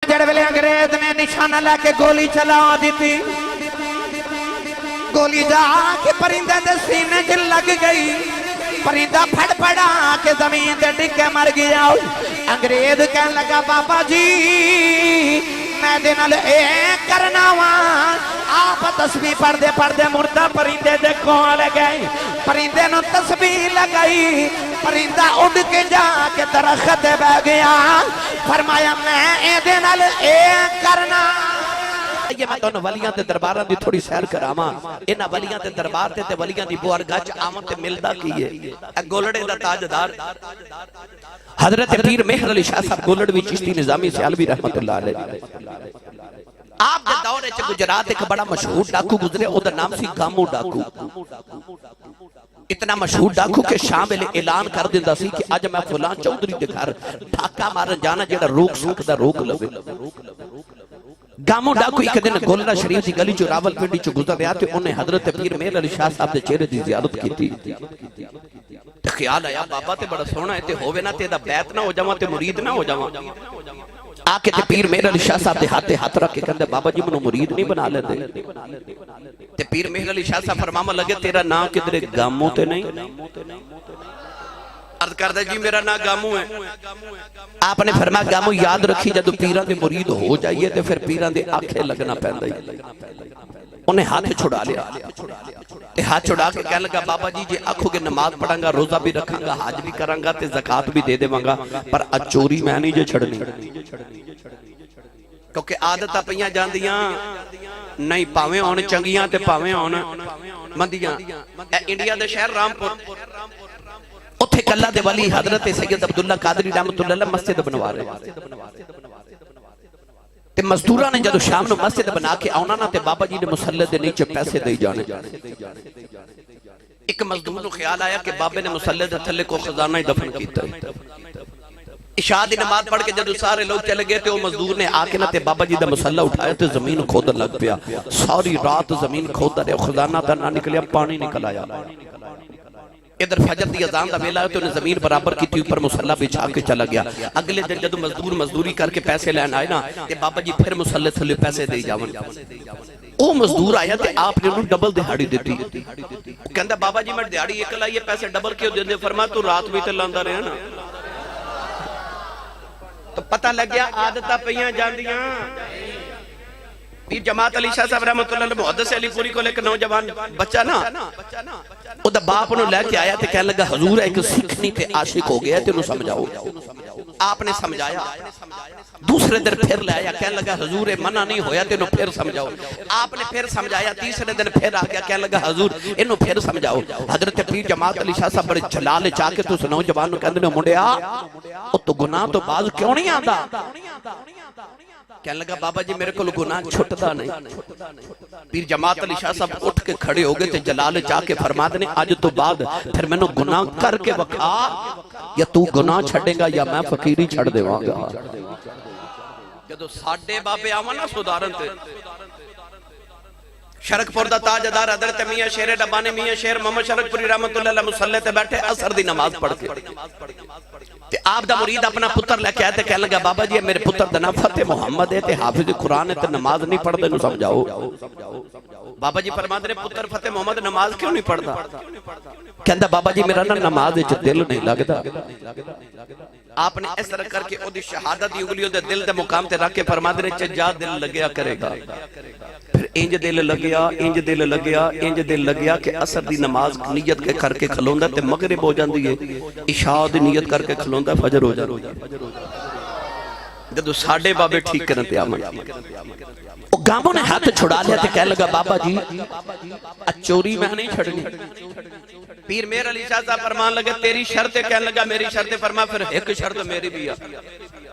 جڑ ویلے انگریز نے نشانہ لے کے گولی چلا دی تھی، گولی جا کے پرندے دے سینے چ لگ گئی، پرندہ پھڑ پڑا کے زمین دے ڈگے مر گیا۔ انگریز کہنے لگا بابا جی میں دے نال اے کرنا وہاں، آپ تسبیح پڑھ دے مردہ پرندے دے کول گئے، پرندے نو تسبیح لگائی، پرندہ اڑ کے جا کے درخت بہ گیا، فرمایا میں اے دے نال اے کرنا۔ یہ میں تو ولیاں تے درباراں دی تھوڑی سیر کراواں، انہاں ولیاں تے دربار تے ولیاں دی بوار گج آواں تے ملدا کی ہے؟ اے گولڑے دا تاجدار حضرت پیر مہر علی شاہ صاحب گولڑوی چشتی نظامی سیالوی رحمت اللہ علیہ، آپ دے دورے چ گجرات ایک بڑا مشہور ڈاکو گزرے، او دا نام سی گامو ڈاکو۔ اتنا مشہور ڈاکو کہ شام ویلے اعلان کر دیندا سی کہ اج میں فلاں چودھری دے گھر ڈھاکا مارن جانا، جیڑا روک سکدا روک لوے۔ گامو ڈاکو ایک دن گولڑا شریف دی گلی چ راول پنڈی چ گزر رہا تے انہیں حضرت پیر مہر علی شاہ صاحب دے چہرے دی زیارت کیتی تے خیال آیا بابا تے بڑا سونا ہے تے ہووے نا تے دا بیعت نہ ہو جاواں تے مرید نہ ہو جاواں۔ آکے تے پیر مہر علی شاہ صاحب دے ہاتھ رکھ کے کہندے بابا جی منو مرید نہیں بنا لیندے تے پیر مہر علی شاہ صاحب فرماون لگے تیرا نام کدھر گامو تے نہیں؟ عرض کردہ جی میرا نام گامو ہے۔ آپ نے فرمایا گامو یاد رکھی جدو پیران دے مرید ہو جائیے تے پھر پیران دے آنکھیں لگنا پہندہ ہی۔ انہیں ہاتھ چھڑا لیا، ہاتھ چھڑا کے کہنے لگا بابا جی جی آنکھوں کے نماز پڑھاں گا، روزہ بھی رکھاں گا، حج بھی کراں گا تے زکاة بھی دے دے مانگا، پر اچوری میں نہیں جو چھڑنی، کیونکہ عادتہ پہیاں جان دیاں نہیں، پاویں ہونے چنگیاں تے پاویں ہونے مندیاں۔ انڈیا دے شہر رامپور اتھے کلہ دے والی حضرت سید عبداللہ قادری رحمت اللہ مسجد بنوا رہے تے مزدوراں نے جدو شام نو مسجد بنا کے آونا نا تے بابا جی نے مسلح دے نیچے پیسے دے جانے۔ ایک مزدور نو خیال آیا کہ بابے نے مسلح دے تھلے کو خزانہ ہی دفن کیتا ہے۔ عشاء دی نماز پڑھ کے جدو سارے لوگ چلے گئے تے وہ مزدور نے آکے نا تے بابا جی دا مسلح اٹھایا تے زمین کھودر لگ پیا، ساری رات زمین کھودر ہے، خزانہ تا نہ نکلیا، پانی نکل آیا۔ ادھر فجر دی اذان دا ویلا ہے تو انہیں زمین برابر کی تھی، اوپر مسلح بچھا کے چلا گیا۔ اگلے دن جدو مزدور مزدوری کر کے پیسے لین آئے نا تے بابا جی پھر مسلح تھلے پیسے دے جاون۔ او مزدور آیا تے آپ نے انہوں ڈبل دہاڑی دیتی، کہندہ بابا جی میں دہاڑی ایک لائیے پیسے ڈبل کیوں دے دے؟ فرمایا تو رات بھی تے لاندہ رہے نا۔ تو پتہ لگ گیا عادتہ پہیاں جان دیاں۔ پیر جماعت علی شاہ صاحب رحمت اللہ علیہ محدث علی پوری کو لے کر نوجوان بچہ نا او دا باپ انہوں لے کے آیا تے کہنے لگا حضور ایک سکھنی تے عاشق ہو گیا تے انہوں سمجھاؤ۔ آپ نے سمجھایا، دوسرے دن پھر لے آیا، کہنے لگا حضور منع نہیں ہویا تے انہوں پھر سمجھاؤ۔ آپ نے پھر سمجھایا، تیسرے دن پھر آگیا، کہنے لگا حضور انہوں پھر سمجھاؤ۔ حضرت پیر جماعت علی شاہ صاحب بڑے جلال چاہ کے تو نوجوان نو کہندے نے منڈیا او تو گناہ تو باز کیوں نہیں آندا؟ کہنے لگا بابا جی میرے کو گناہ چھٹتا نہیں۔ پیر جماعت علی شاہ صاحب اٹھ کے کھڑے ہو گئے تھے، جلال چاہ کے فرما دینے آج تو بعد پھر میں نے گناہ کر کے وکھا، یا تو گناہ چھڑے گا یا میں فقیری چھڑ دے وانگا۔ جدو ساڑھے بابے آوانا سدارن تے شرک پور دا تاجدار حضرت میاں شیر ڈبانی میاں شیر محمد شرک پوری رحمت اللہ علیہ مسلح تے بیٹھے اثر دی نماز پڑھ کے تے آپ دا مرید اپنا پتر لے کے آئے تے کہنے لگا بابا جی میرے پتر دا نام فتح محمد ہے تے حافظ قرآن ہے تے نماز نہیں پڑھ دے نو سمجھاؤ۔ بابا جی فرما دے پتر فتح محمد نماز کیوں نہیں پڑھ دا؟ کہندہ بابا جی میرا نماز ہے دل نہیں لگتا۔ آپ نے اس طرح کر کے او دی شہادت دی انگلیوں دے دل دے مقام تے رکھ کے فرما دے جا دل لگیا کرے گا۔ پھر انج دل لگیا، انج دل لگیا، انج دل لگیا کہ اثر دی نماز نیت کے کر کے کھلوندہ تے مغرب ہو جاندی ہے، عشاء دی نیت کر کے کھلوندہ فجر ہو جاندی ہے۔ جدو ساڑھے بابے ٹھیک کرنے تے آمن وہ گاموں نے ہاتھ چھڑا لیا تے کہنے لگا بابا جی چوری میں نہیں چھڑنی۔ پیر مہر علی شاہ صاحب فرمان لگے تیری شرط ہے، کہنے لگا میری شرط ہے۔ فرما پھر ایک شرط میری بھی ہے۔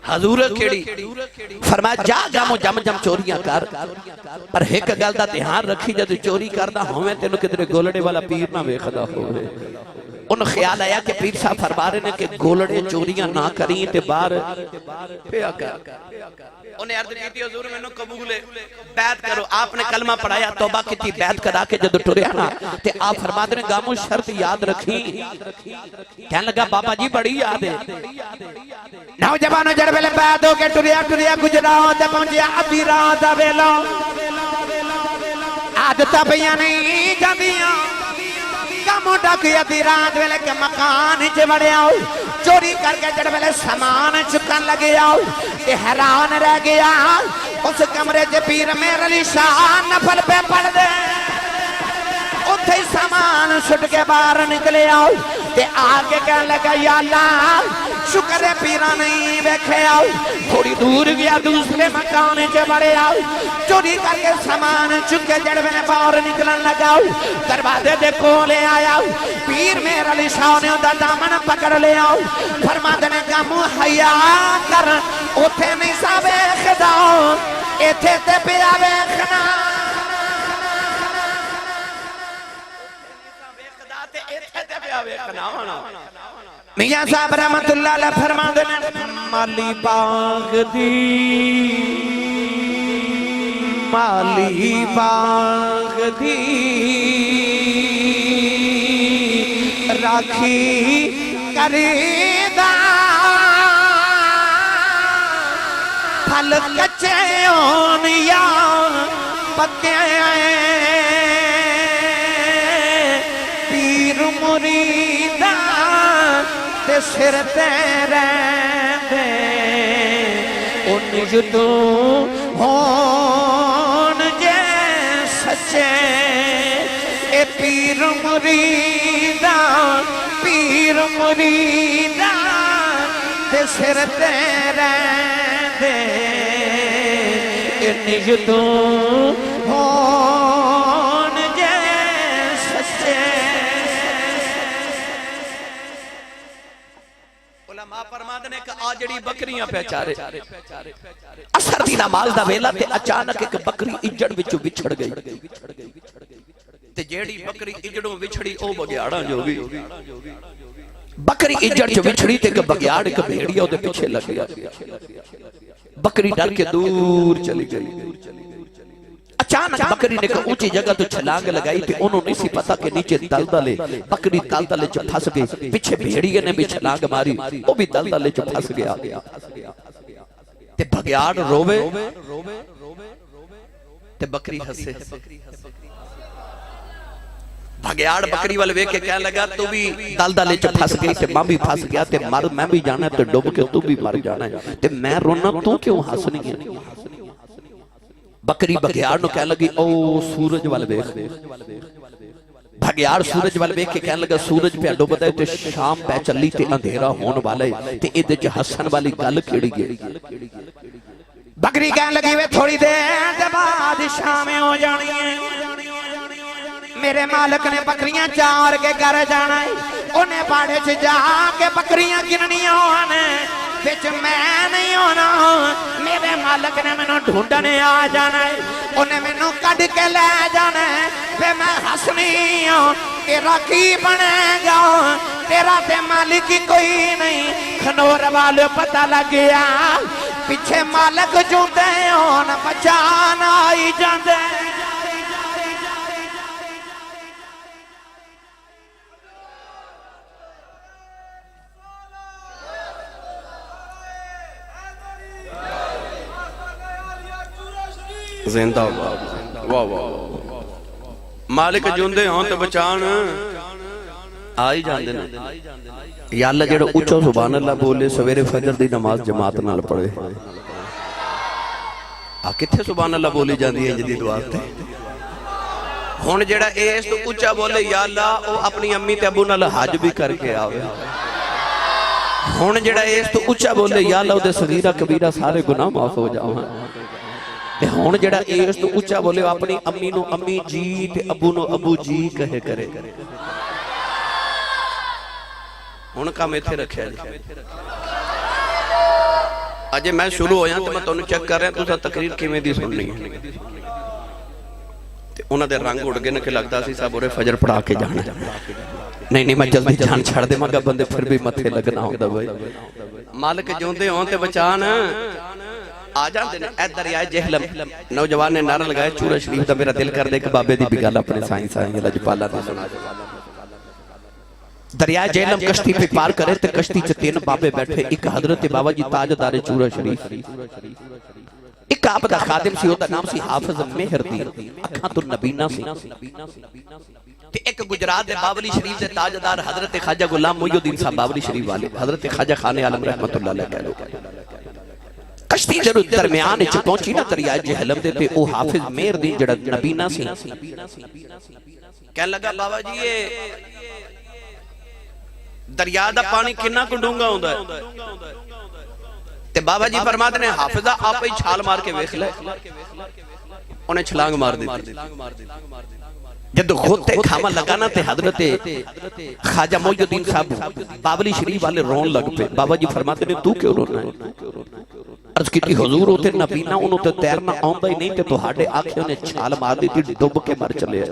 حضور کھیڑی فرمایا جا گامو جم جم چوریاں کر، پر ایک گل دا دھیان رکھی جد چوری کردا ہوئے تینوں کدھر گولڑے والا پیر نہ ویکھدا ہوئے۔ ان خیال آیا کہ پیر صاحب فرما رہے نے کہ گولڑے چوریاں نہ کریں تے باہر پیا کر۔ انہیں عرض کی تھی حضور میں نے قبول ہے بیعت کرو آپ نے کلمہ پڑھایا توبہ کی تھی بیعت کرا کے جدو ٹریا نا تے آپ فرما دے گاموں شرط یاد رکھی کہنے لگا بابا جی بڑی یاد ہے نوجوانوں جڑ ویلے بیعت ہو کے ٹریا گجراؤں تے پہنچیا ابھی رات ویلو عادتہ پیا نہیں جاندیاں کاموں ڈاکیا دی رات ویلے کے مکان چ وڑیا چوری کر کے جڑ ویلے سامان چکن لگے آؤ کہ حیران رہ گیا اس کمرے چ پیر میرے علی شاہ نفل پہ پڑھ دے اتھے سامان سٹ کے باہر نکلے آؤ تے آگے کہنے لگا یا اللہ شکر ہے پیرا نہیں بیکھے آؤ تھوڑی دور گیا دوسرے مکان چ بڑے آؤ چوری کر کے سامان چکے جڑ میں باہر نکلن لگا دروازے دے کولے آیا پیر میرے علی شاہ نے دا دامن پکڑ لے آؤ فرما دے کا منہ حیا کر اوتھے نہیں سا ویکھدا ایتھے تے پیا ویکھنا میاں صاحب رحمت اللہ علیہ فرما دینے مالی باغ دی راکھی کریدا پھل کچے ہون یا پکے مریداں تے سر تے رہندے ان جدوں ہون جے سچے اے پیر مریداں تے سر تے رہندے ان جدوں ہون جے سچے علماء فرماندے کہ آجڑی بکریاں پہچارے اثر دی نماز دا ویلا تے اچانک ایک بکری اجڑ وچوں وچھڑ گئی تے جیڑی بکری اجڑوں وچھڑی او بگیاڑاں جو بھی بکری اجڑ چ وچھڑی تے کہ بگیاڑ ایک بھیڑیا او دے پیچھے لگ گیا بکری ڈر کے دور چلی گئی اچانک بکری نے ایک اونچی جگہ تو چھلانگ لگائی تے انہوں نہیں سی پتا کہ نیچے دلدلے بکری دلدلے چ پھنس گئی پیچھے بھیڑیے نے بھی چھلانگ ماری وہ بھی دلدلے چ پھنس گیا تے بگیاڑ روے تے بکری ہسے بھگیاڑ بکری والے ویکھ کے کہنے لگا تو بھی دلدلے چ پھنس گئی تے میں بھی پھنس گیا تے مر میں بھی جانا تے ڈوب کے تو بھی مر جانا ہے تے میں رونا تو کیوں ہنسنی ہے بکری بھگیاڑ نو کہنے لگی او سورج والے ویکھ بھگیاڑ سورج والے ویکھ کے کہنے لگا سورج پہ ڈوبدا ہے تے شام پہ چلی تے اندھیرا ہون والا ہے تے ایدے چ ہسن والی گل کیڑی ہے بکری کہنے لگی وے تھوڑی دیر دے بعد شام ہو جانی ہے میرے مالک نے بکریاں چار کے گھر جانا ہے انہیں باڑے چ جا کے بکریاں گننیاں ہونے بچ میں نہیں ہونا میرے مالک نے میں ڈھونڈنے آ جانا ہے انہیں میں کڈ کے لے جانا ہے پھر میں ہسنی ہوں تیرا کی بنے گا تیرا تے مالک ہی کوئی نہیں کھنور والے پتہ لگ گیا پیچھے مالک جوندے ہون بچان آئی جاندے زندہ واہ واہ مالک جوندے ہوں تو بچان آئی جاندے نا یا اللہ جڑا اچھو سبحان اللہ بولے سویرے فجر دی نماز جماعت نال پڑھے کتھے سبحان اللہ بولی جاندی ہے جدید واسطے ہن جڑا اس تو اچھا بولے یا اللہ او اپنی امی تے ابو نال حج بھی کر کے آوے ہن جڑا اس تو اچھا بولے یا اللہ او دے صغیرہ کبیرہ سارے گناہ معاف ہو جاؤں ہون جڑا اس تو اچھا بولے اپنی امی نو امی جی تے ابو نو ابو جی کہے کرے ہون کام ایتھے رکھے اجے میں شروع ہویا تو میں تانوں چیک کر رہا تو سا تقریر کیویں دی سننی ہے تے انہاں دے رنگ اڑ گئے نے کہ لگدا سی صاحب اورے فجر پڑھا کے جانا نہیں میں جلدی جان چھڑ دے مگا بندے پھر بھی متھے لگنا ہوندا بھائی مالک جوندے ہون تے بچان آ جاندے نے اے دریائے جہلم نوجوان نے نعرہ لگایا چورا شریف دا میرا دل کر دے کہ بابے دی بھی گل اپنے سائیں سائیں لجپالا دی سنا دریائے جہلم کشتی پہ پار کرے تے کشتی چ تین بابے بیٹھے ایک حضرت بابا جی تاجدار چورا شریف ایک آپ دا خادم سی ہوتا نام سی حافظ مہردین اکھاں تو نبینا سی تے ایک گجرات دے باولی شریف دے تاجدار حضرت خواجہ غلام محی الدین صاحب باولی شریف والے حضرت خواجہ خان عالم رحمت اللہ علیہ کہہ لو کشتی جڑو درمیان اچھ پہنچی نا دریائے جہلم دے تے او حافظ مہردین جڑا نبینا سی کہنے لگا بابا جی یہ دریا دا پانی کنا کو ڈونگا ہوندا ہے تے بابا جی فرماتے نے حافظہ آپ ہی چھال مار کے ویکھ لے انہیں چھلانگ مار دی جب خودتے کھاما لگانا تے حضرت خواجہ محی الدین صاحب باولی شریف والے رون لگ پہ بابا جی فرماتے نے تو کیوں رونا ہے عرض کی تھی حضور ہوتے نبینا انہوں تے تیرنا آؤندہ ہی نہیں تے تو ہاڑے آنکھیں انہیں چھال مار دی تھی ڈب کے مر چلے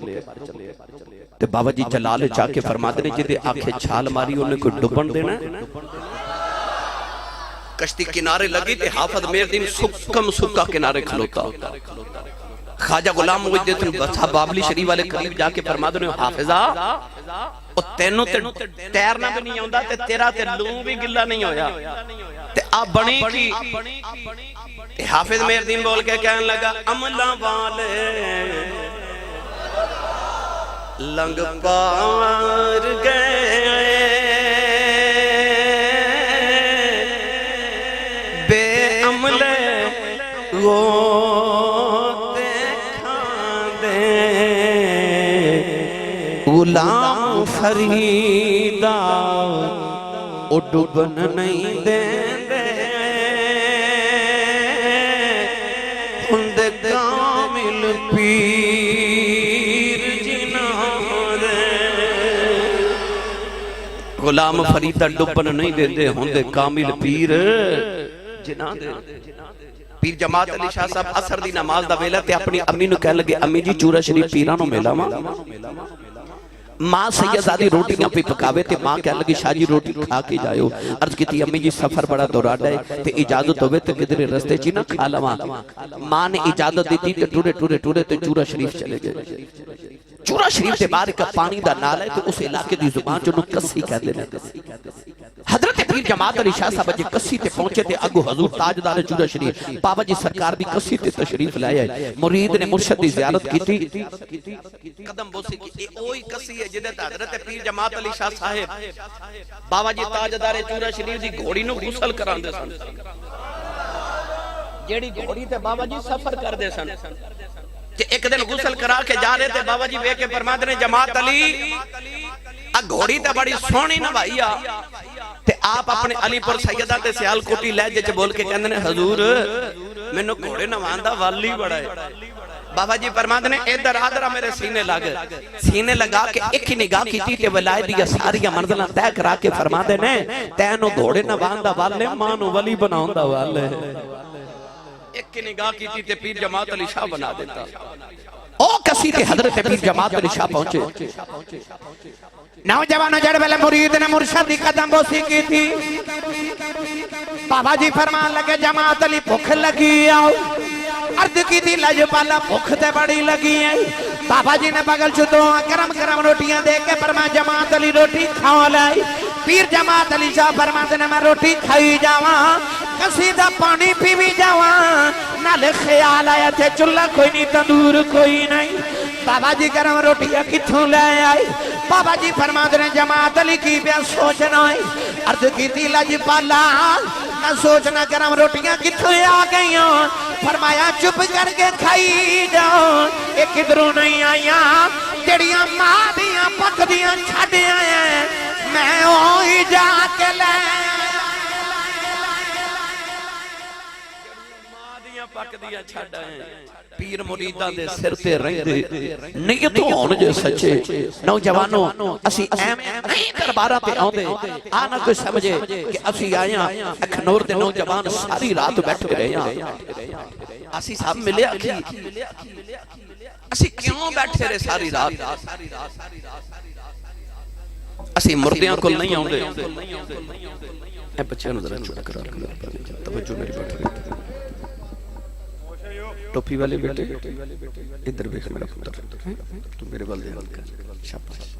تے بابا جی جلال چاہ کے فرماتے نے جدے آنکھیں چھال ماری انہیں کوئی ڈبن دینا ہے کشتی کنارے لگی تے حافظ مہردین سکم سکا کنارے کھلوتا خواجہ غلام محی الدین صاحب باولی شریف والے قریب جا کے فرماتے نے حافظہ او تینوں تے تیرنا بھی نہیں ہوندا تے تیرا تے لوں بھی گلا نہیں ہویا تے آپ بنی کی تے حافظ مہردین بول کے کہنے لگا عملہ والے لنگ پار گئے بے عملے غوطے کھاندے غلام فریدہ او ڈبن نہیں دیں دے ہند کامل پیر جناں دے غلام فریدہ ڈبن نہیں دیں دے ہند کامل پیر جناں دے پیر جماعت علی شاہ صاحب اثر دی نماز دا ویلا تے اپنی امی نو کہنے لگے امی جی چورا شریف پیرانو میلا ماں سیدزادی روٹیاں پہ پکاوے تے ماں کہنے لگی شاہ جی روٹی کھا کے جائیو عرض کی تھی امی جی سفر بڑا دوراڈا ہے تے اجازت ہوئے تے کدھر رستے چی نہ کھا لواں ماں نے اجازت دیتی تے ٹورے تے چورا شریف چلے گئے چورا شریف تے بار کا پانی دا نال ہے تو اس علاقے دی زبان جو نو کسی کہہ دینے حضرت پیر جماعت علی شاہ صاحب جی کسی تے پہنچے تے اگو حضور تاجدار چورا شریف بابا جی سرکار دی کسی تے تشریف لائے ہے مرید نے مرشد دی زیارت کی تھی قدم بوسی کی اوہی کسی ہے جدے حضرت پیر جماعت علی شاہ صاحب بابا جی تاجدار چورا شریف دی گھوڑی نو غسل کران دے سن جیڑی گھوڑی تے بابا جی سفر کر دے سن کہ ایک دن غسل کرا کے جا رہے تھے بابا جی وے کے فرماتے نے جماعت علی گھوڑی تے بڑی سونی نہ بھائیا تے آپ اپنے علی پر سیدہ تے سیال کوٹی لہجے چ بول کے کہندے نے حضور مینوں گھوڑے نواندا والی بڑا ہے بابا جی فرماتے نے ادھر آدھرا میرے سینے لگا کے ایک ہی نگاہ کی تھی تے ولایت دیا ساریاں منزلاں طے کرا کے فرماتے نے تینوں گھوڑے نواندا والے مانو ولی بناوندا والے ایک کی نگاہ کی تھی تے پیر جماعت علی شاہ بنا دیتا او کسی تے حضرت پیر جماعت علی شاہ پہنچے نوجوانوں جڑ والے مرید نے مرشد دی قدم بوسی کی تھی بابا جی فرمان لگے جماعت علی بھوک لگی آؤ عرض کی تھی لجپالا بھوک تے بڑی لگی ہے بابا جی نے بغل چھتو کرم روٹیاں دے کے فرما جماعت علی روٹی کھاؤ لائی پیر جماعت علی شاہ فرماتے نے میں روٹی کھائی جاواں کسی دا پانی پی بھی جاواں نالے خیال آیا تھے چلہ کوئی نہیں تندور کوئی نہیں بابا جی گرم روٹیاں کتھوں لے آئی بابا جی فرماتے نے جماعت علی کی پیا سوچنا ہے عرض کی تھی لجپالا نہ سوچنا گرم روٹیاں کتھوں آ گئی ہوں فرمایا چپ کر کے کھائی جاؤ ایک ادھروں نہیں آئیاں جڑیاں ماں دیاں پک دیاں چھڑے آئیں میں اوہی جا کے لے پک دیا چھڑ آئیں پیر مریدان دے سر تے رہے دے نیتوں ہون جے سچے نوجوانوں اسی ایم نہیں دربارہ تے آن دے آنا کوئی سمجھے کہ اسی آیاں اکھنور دے نوجوان ساری رات بیٹھے رہے ہیں اسی صاحب ملے اکھی اسی کیوں بیٹھے رہے ساری رات اسی مردیاں کل نہیں آن دے اے بچے نظرہ چھوڑ کر توجہ میری بیٹھ رہے ٹوپی والے بیٹے ادھر دیکھ میرا پتر تو میرے والدے شاباش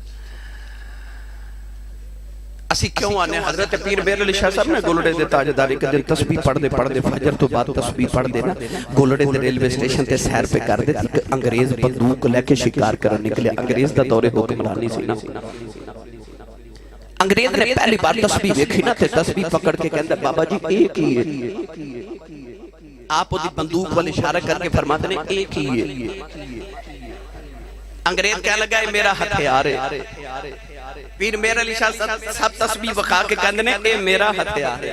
اسی کیوں آنے حضرت پیر بیر علی شاہ صاحب نے گولڑے دے تاجداری کے دن تسبیح پڑھ دے فجر تو بعد تسبیح پڑھ دے نا گولڑے دے ریلوے سٹیشن تے سیر پہ کر دے انگریز بندوق لے کے شکار کرنے نکلے انگریز دا دور حکمرانی سی نا انگریز نے پہلی بار تسبیح دیکھی نا تے تسبیح پکڑ کے کہندا بابا جی ایک ہی ہے آپ دی بندوق والے اشارہ کر کے فرماتے ہیں ایک ہی ہے انگریز کہنے لگا ہے میرا ہتھیار ہے پیر میر علی شاہ صاحب تسبیح وکھا کے کہندے نے اے میرا ہتھیار ہے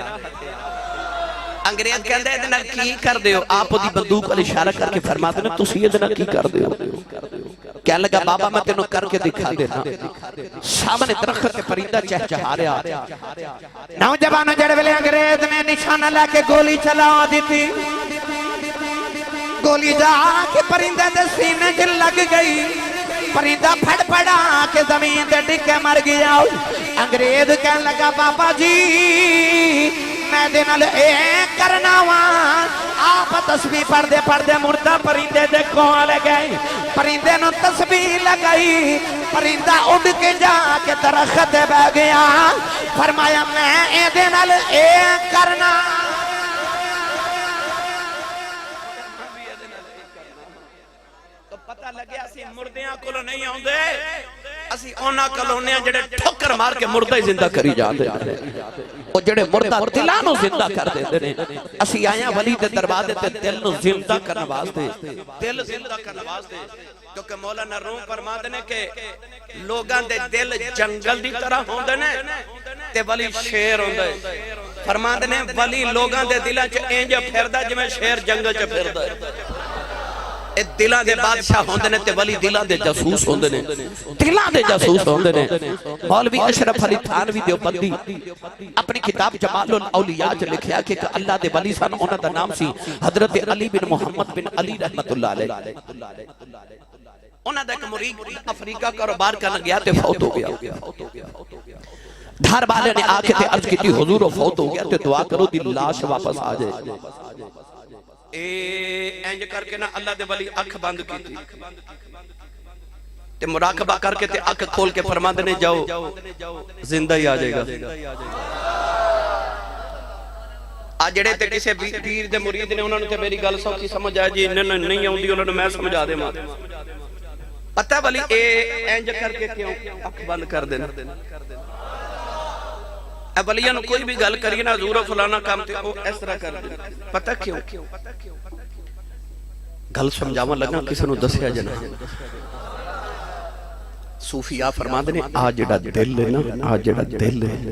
انگریز کہندا ہے ادھر کی کر دیو آپ دی بندوق والے اشارہ کر کے فرماتے ہیں تسی ادھر کی کر دیو کہنے لگا بابا میں تینوں کر کے دکھا دینا سامنے درخت تے پرندہ چہچہا رہا نوجوانوں جڑے ویلے انگریز نے نشانہ لے کے گولی چلا دیتی گولی جا کے پرندے دے سینے تے لگ گئی پرندہ پھڑ پڑا کے زمین تے ڈگ کے مر گیا انگریز کہنے لگا بابا جی میں دے نال اے کرنا وہاں آپ تسبیح پڑھ دے مردہ پرندے دے کول گئے پرندے نو تسبیح لگائی پرندہ اڑ کے جا کے درخت بہ گیا فرمایا میں اے دے نال اے کرنا تو پتہ لگیا اسی مردیاں کولوں نہیں آوندے اسی اونا کلونے جڑے ٹھوکر مار کے مردہ ہی زندہ کری جاندے او جڑے مردہ دلاں نو زندہ کر دیندے نے اسی آیاں ولی دے دروازے تے دل نو زندہ کرن واسطے دل زندہ کرن واسطے کیونکہ مولانا روم فرماندے نے کہ لوگاں دے دل جنگل دی طرح ہوندے نے تے ولی شیر ہوندے فرماندے نے ولی لوگاں دے دلاں چ انج پھردا جویں شیر جنگل چ پھردا ہے دلاں دے بادشاہ ہوندے نے تے ولی دلاں دے جاسوس ہوندے نے دلاں دے جاسوس ہوندے نے مولوی اشرف علی تھانوی دیوبندی اپنی کتاب جمال الاولیاء چ لکھیا کہ اللہ دے ولی سن انہاں دا نام سی حضرت علی بن محمد بن علی رحمت اللہ علیہ انہاں دا ایک مرید افریقہ کاروبار کرن گیا تے فوت ہو گیا گھر والے نے آ کے تے عرض کیتی حضور فوت ہو گیا تے دعا کرو دی لاش واپس آ جائے اینج کر کے نا اللہ دے ولی اکھ بند کی تے مراقبہ کر کے تے اکھ کھول کے فرماندے نے جاؤ زندہ ہی آ جائے گا آ جڑے تے کسے پیر دے مرید نے انہوں نے تے میری گل سوچی سمجھ آیا جی نہیں آؤندی انہوں نے میں سمجھا دے ماں پتہ ولی اینج کر کے کیوں اکھ بند کر دینا ولیاں نو کوئی بھی گل کریے نا حضور فلانا کام تے او اس طرح کر دے پتہ کیوں گل سمجھاواں لگا کسے نو دسیا جنا صوفیاء فرماندے نے آ جڑا دل ہے نا آ جڑا دل ہے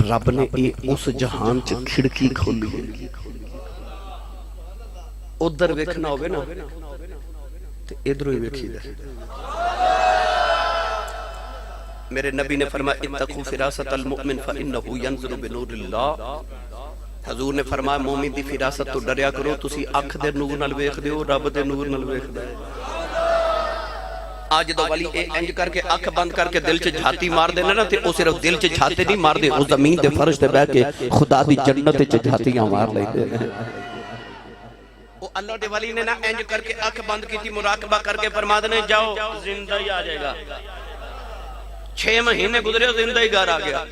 رب نے اس جہان چ کھڑکی کھولی ادھر ویکھنا ہوے نا تے ادھروں ہی ویکھی دے میرے نبی نے فرمایا اتقوا فراست المؤمن فانه ينظر بنور اللہ حضور نے فرمایا مومن دی فراست تو ڈریا کرو تسی اکھ دے نور نال ویکھدے ہو رب دے نور نال ویکھدا ہے آج دو ولی انج کر کے اکھ بند کر کے دل چ جھاتی مار دینا نا تے او صرف دل چ جھاتے نہیں مار دے او زمین دے فرش تے بیٹھ کے خدا دی جنت چ جھاتیاں مار لیندے نے او اللہ دے ولی نے نا انج کر کے اکھ بند کیتی مراقبہ کر کے فرما دے جاؤ زندہ ہی آ جائے گا 6 مہینے گزرے زندہ ہی گھر آ گیا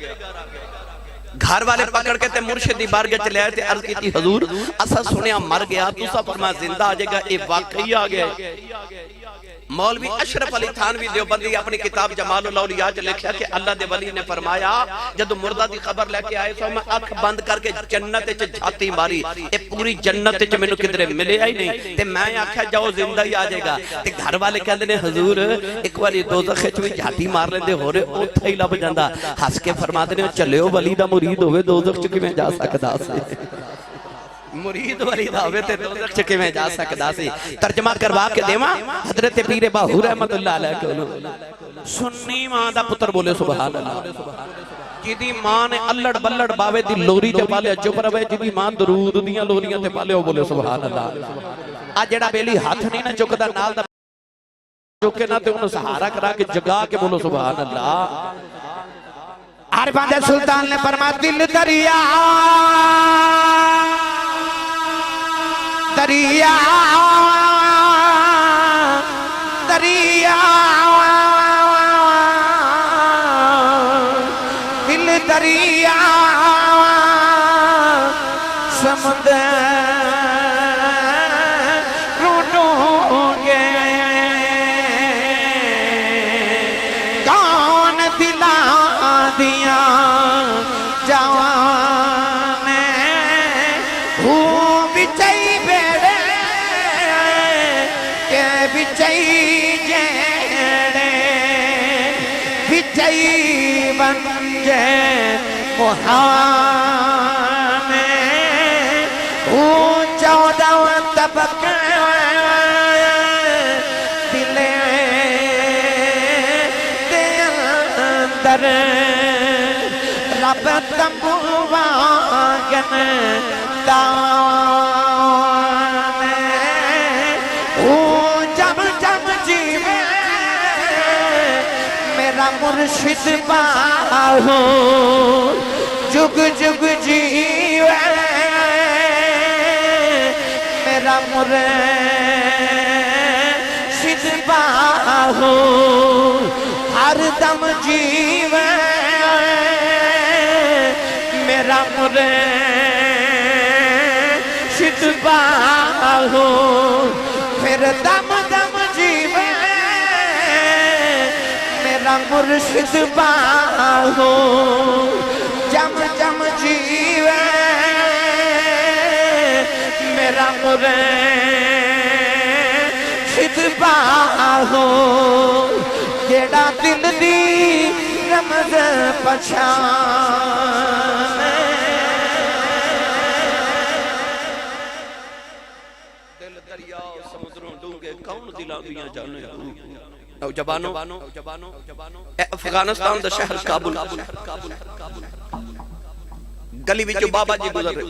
گھر والے پکڑ کے تے مرشد دی بارگاہ چ لے آئے تے عرض کیتی حضور اسا سنیا مر گیا تسا فرمایا زندہ آ جائے گا اے واقعی آ گیا مولوی اشرف علی تھانوی دیوبندی اپنی کتاب جمال الاولیاء چ لکھیا کہ اللہ دے ولی نے فرمایا جب مردہ دی خبر لے کے آئے سو میں اکھ بند کر کے جنت چ جھاتی ماری اے پوری جنت چ مینوں کدھر ملیا ہی نہیں تے میں آکھیا جاؤ زندہ ہی آ جائے گا تے گھر والے کہندے نے حضور ایک واری دوزخ وچ بھی جھاتی مار لیندے ہورے اوتھے ہی لب جاندا ہس کے فرماتے نے چلیو ولی دا مرید ہوے دوزخ چ کیویں جا سکدا سی مرید ولی دا ہوے تے دوزخ چ کیویں جا سکدا سی ترجمہ کروا کے دیواں حضرت پیر باہو رحمت اللہ علیہ کولوں سنی ماں دا پتر بولے سبحان اللہ جدی ماں نے الڑ بلڑ باوے دی لوری تے پالے چپ رہے جدی ماں درود دیاں لوریاں تے پالے او بولے سبحان اللہ آ جڑا بیلی ہاتھ نہیں نہ چکدا نال دا چوکے نہ تے اونوں سہارا کرا کے جگا کے بولو سبحان اللہ عارفاں دے سلطان نے فرمایا دل دریا دریا دریا دل دریا سمندر روٹوں گے کون دلا دیا جوان ہوں بچائی بیڑے کہ بچائی جیڑے بچائی بنجے مہانے ہوں 14 طبقے دلے دے اندر رب تنبو واگن دانے ہوں جب جب جیوے میرا مرشد باہو جگ جگ جیوے میرا مرشد باہو ہر دم جیوے میرا مرشد باہو پھر دم دم جیوے میرا مرشد باہو جم جم جیوے میرا مرشد باہو جیڑا دل دی رمز پچھانے دل دریا سمندروں ڈونگے کون دلا دیاں جانے نوجوانوں اے افغانستان دا شہر کابل گلی وچوں بابا جی گزر رہے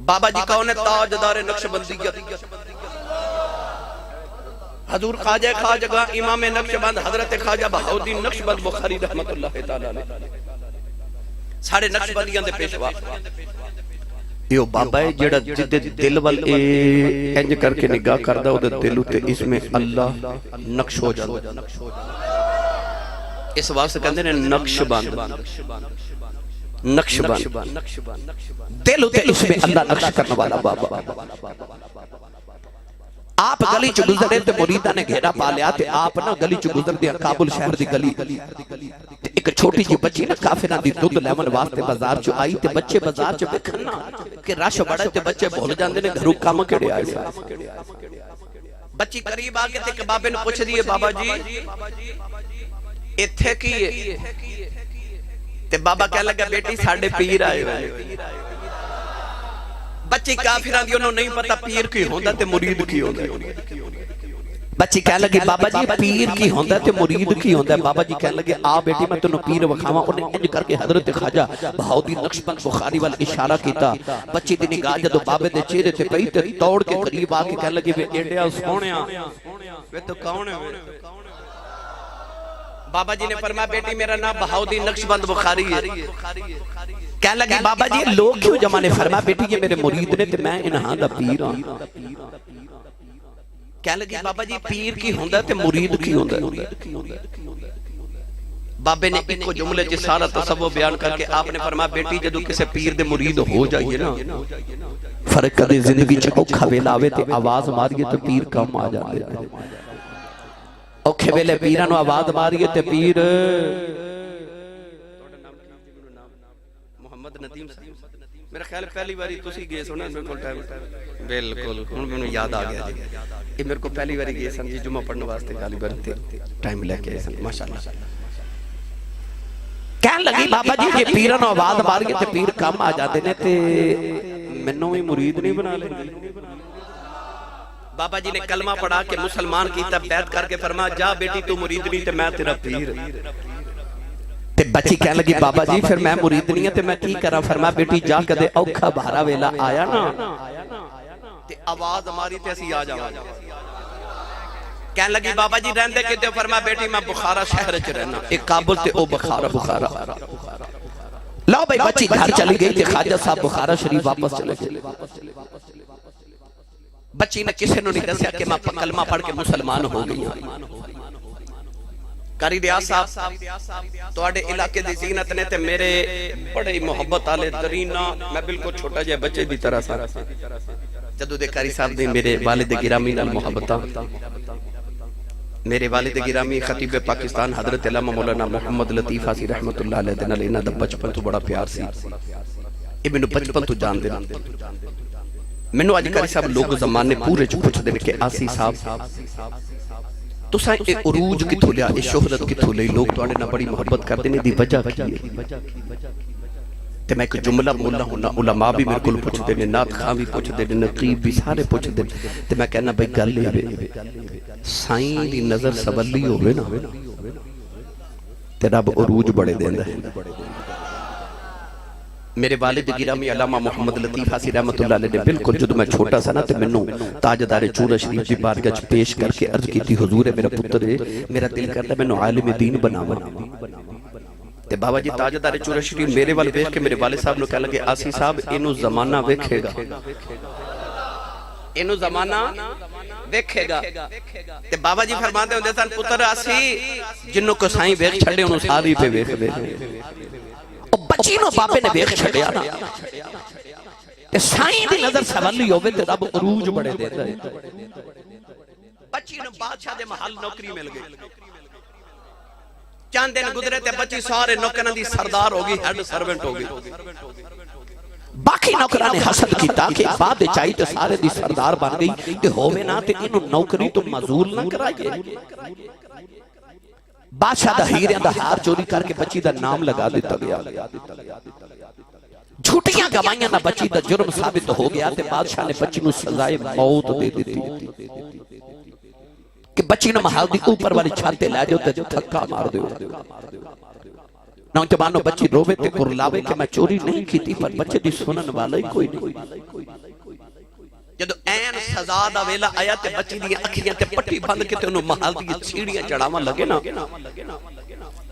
بابا جی کون ہے تاجدار نقشبندیت حضور خواجہ خواجہ امام نقشبند حضرت خواجہ بہاؤالدین نقشبند بخاری رحمت اللہ تعالیٰ علیہ ساڑھے نقشبندیاں دے پیشوا یہ بابا ہے جڑا جدے دل وال انج کر کے نگاہ کردہ وہ دل ہوتے اس میں اللہ نقش ہو جاتا اس واسطے کہندے نے نقشبند نقشبند دل ہوتے اس میں اللہ نقش کرنے والا بابا آپ گلی چو گزرے تے مریدہ نے گھیرا پا لیا تے آپ نا گلی چو گزر دیا کابل شہر دی گلی ایک چھوٹی جی بچی نا کافرہ دی دودھ لیمن واسطے بازار چو آئی تے بچے بازار چو بکھنا کہ رش بڑھے تے بچے بھول جاندے نے گھروں کام کڑے آئے بچی قریب آگے تے کہ بابے نے پوچھ دیئے بابا جی اتھے کیے تے بابا کہہ لگا بیٹی ساڑھے پیر آئے ہوئے بچی کافران دی انہوں نہیں پتا پیر کی ہوندہ تے مرید کی ہوندہ بچی کہہ لگی بابا جی پیر کی ہوندہ تے مرید کی ہوندہ بابا جی کہہ لگے آ بیٹی میں تنہوں پیر وکھاواں انہیں انج کر کے حضرت خواجہ بہاؤالدین نقشبند بخاری والا اشارہ کیتا بچی دی نگاہ جدو بابے دے چہرے تے پئی تے توڑ کے قریب آکے کہہ لگی وے ایڈیا سونیا وے تو کون ہے بابا جی نے فرمایا بیٹی میرا نام بہاؤالدین نقشبند بخاری ہے کہہ لگی بابا جی لوگ کیوں جمع نے فرمایا بیٹی یہ میرے مرید نے تے میں انہاں دا پیر ہوں کہہ لگی بابا جی پیر کی ہوندہ تے مرید کی ہوندہ بابے نے ایک کو جملے جی سارا تصوہ بیان کر کے آپ نے فرمایا بیٹی جدو کسے پیر دے مرید ہو جائیے نا فرق کدے زندگی چکو کھویلاوے تے آواز ماریے تو پیر کم آ جاتے اوکھے ویلے پیرانو آواز ماریے تے پیر محمد ندیم میرا خیال پہلی باری تسی گئے سونا میرے کو ٹائم بالکل میں یاد آ گیا یہ میرے کو پہلی باری گئے سن جی جمعہ پڑھنے واسطے گالی بار ٹائم لے کے سن ماشاءاللہ کہنے لگی بابا جی یہ پیرانو آواز ماریے تے پیر کم آ جاتے نے تے منوں ہی مرید نہیں بنا لیں بابا جی نے کلمہ پڑھا کہ مسلمان کی تب بیعت کر کے فرمایا جا بیٹی تو مرید نہیں تے میں تیرا پیر تے بچی کہنے لگی بابا جی پھر میں مرید نہیں ہے تے میں کی کرا فرمایا بیٹی جا کدے اوکھا بھارا ویلا آیا نا تے آواز ہماری تے اسی آ جاواں کہنے لگی بابا جی رہندے کتے فرمایا بیٹی میں بخارا شہر چ رہنا ایک کابل تے او بخارا لو لو بھائی بچی گھر چلی گئی تھی خواجہ صاحب بخارا شریف واپس چلے گئے بچی نے کسی نے نہیں دسیا کہ میں کلمہ پڑھ کے مسلمان ہو گئی کاری ریاض صاحب تو آڑے علاقے دی زینت نے تے میرے بڑے محبت آلے درینہ میں بالکل چھوٹا جائے بچے دی طرح سا جدو دے کاری صاحب دے میرے والد گرامی نال محبتہ میرے والد گرامی خطیب پاکستان حضرت علامہ مولانا محمد لطیف حاسی رحمت اللہ علیہ دن علیہ دا بچپن تو بڑا پیار سی یہ میں نے بچپن تو جان دینا میں نے آج کاری صاحب لوگ زمانے پورے پوچھ دینے کہ آسی صاحب تو سائیں اے عروج کی تھولیا اے شہرت کی تھولیا لوگ تو آنے نہ بڑی محبت کر دینے دی وجہ کی ہے تے میں ایک جملہ مولا ہونا علماء بھی میرے کل پوچھ دینے نات خان بھی پوچھ دینے نقیب بھی سارے پوچھ دینے تے میں کہنا بھئی گل لے بے سائیں دی نظر سولی ہوئے نا تے رب عروج بڑے دیندہ ہے میرے والد گرامی علامہ محمد لطیف حاسی رحمت اللہ علیہ نے بالکل جدو میں چھوٹا سا نا تے منوں تاجدار چورہ شریف جی بارگاہ پیش کر کے عرض کی تھی حضور میرا پتر ہے میرا دل کرتا ہے منوں عالم دین بناوا تے بابا جی تاجدار چورہ شریف میرے والے دیکھ کے میرے والد صاحب نے کہا لگے آسی صاحب انہوں زمانہ ویکھے گا انہوں زمانہ ویکھے گا تے بابا جی فرماتے ہوں دیتا پتر آسی جنہوں کو سائیں ویکھ چھڑے انہوں ساری پہ ویکھ دے بچینوں باپے نے ویکھ چھڑیا نا تے سائیں دی نظر سوالی ہوئے تے رب عروج بڑے دیتا ہے بچینوں بادشاہ دے محل نوکری مل گئی چاند دن گزرے تے بچی سارے نوکران دی سردار ہوگی ہیڈ سرونٹ ہوگی باقی نوکران نے حسد کیتا کہ بعد چاہی تے سارے دی سردار بن گئی تے ہوئے نا تے انہوں نوکری تو مزول نہ کرائیے بادشاہ دا ہیریاں دا ہار چوری کر کے بچی دا نام لگا دیتا گیا جھوٹیاں گوائیاں نہ بچی دا جرم ثابت ہو گیا تے بادشاہ نے بچی نو سزائے موت دے دیتی کہ بچی نو محل دی اوپر والی چھاتے لے جو تے تھکا مار دیو نوجوانوں بچی روے تے کرلاوے کہ میں چوری نہیں کی تھی پر بچے دی سنن والا ہی کوئی نہیں جدو این سزا دا ویلا آیا تے بچی دی اکھیاں تے پٹی بند کے تے انہوں محل دی سیڑیاں چڑھاواں لگے نا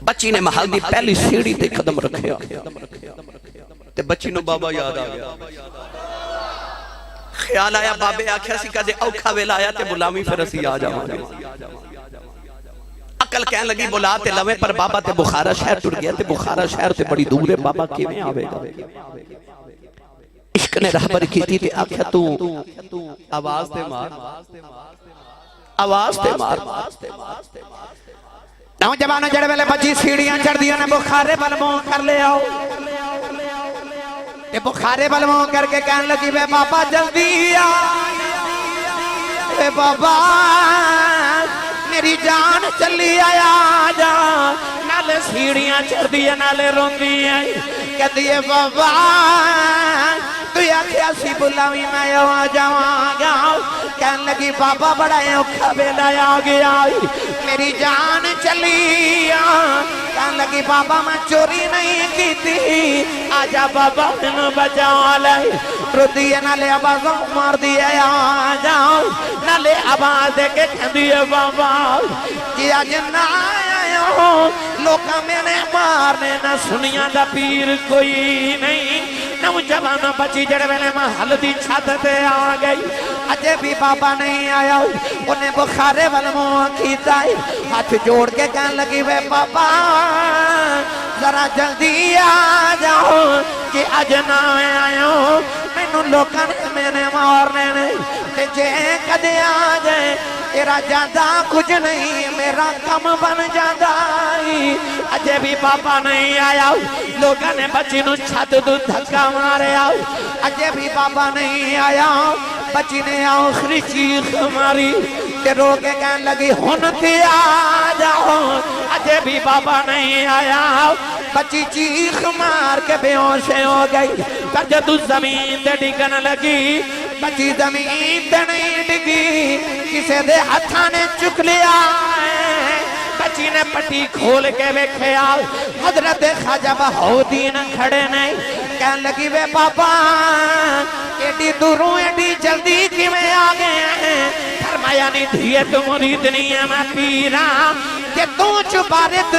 بچی نے محل دی پہلی سیڑی تے قدم رکھیا تے بچی نو بابا یاد آگیا خیال آیا بابے آکھیا سی کہ دے اوکھا ویلا آیا تے بلامی پھر اسی آ جاواں عقل کہن لگی بلا تے لوے پر بابا تے بخارا شہر ٹر گیا تے بخارا شہر تے بڑی دور ہے بابا کیویں آوے گا عشق نے رہبر کی تھی تے آکھیا تو آواز تے مار آواز تے مار نوجوانوں جڑے ویلے بچی سیڑیاں چڑھ دیاں نے بخارے بلموں کر لے آؤ تے بخارے بلموں کر کے کہن لگی وے بابا جلدی آ وے بابا میری جان چلی آیا جا نالے سیڑیاں چڑھ دیا نالے رون دیا کہہ دیئے بابا تو یا کیاسی بلاوی میں یہاں جاواں گا کہن لگی بابا بڑا اوکھا بیلا آ گیا میری جان چلی کہن لگی بابا میں چوری نہیں کی تھی آجا بابا میں بچا لے رو دیئے نالے آبازوں مار دیئے آ جاؤ نالے آباز دے کے کہن دیئے بابا کیا جنہ آیا ہوں لوکا میں نے مارنے نہ سنیا دا پیر کوئی نہیں نوجوان بچی جڑے ویلے محل دی چھت تے آ گئی اجے بھی بابا نہیں آیا انہیں بخارے والموں کیتا ہے ہاتھ جوڑ کے کہن لگی وے بابا ذرا جلدی آ جاؤ کہ اج نہ آیا ہوں مینوں لوکاں نے میرے مارنے نے تے جے کدے آ جائے تیرا جاندہ کچھ نہیں میرا کم بن جاندہ اجے بھی بابا نہیں آیا لوگاں نے بچی نو چھت دو دھکا مارے آؤ اجے بھی بابا نہیں آیا بچی نے آخری چیخ ماری کہ رو کے کہن لگی ہن تے آ جاؤ اجے بھی بابا نہیں آیا بچی چیخ مار کے بے ہوش ہو گئی پر جدو زمین تے ڈگن لگی بچی زمین تے نہیں ڈگی کسے دے ہتھاں نے چک لیا بچی نے پٹی کھول کے ویکھیا حضرت خواجہ بہاؤدین کھڑے نہیں کہن لگی وے بابا ایڈی دوروں ایڈی جلدی کی میں آگے ہیں فرمایا نہیں دھیے تو مرید نہیں ہے میں پیرا کہ تو چبارے تو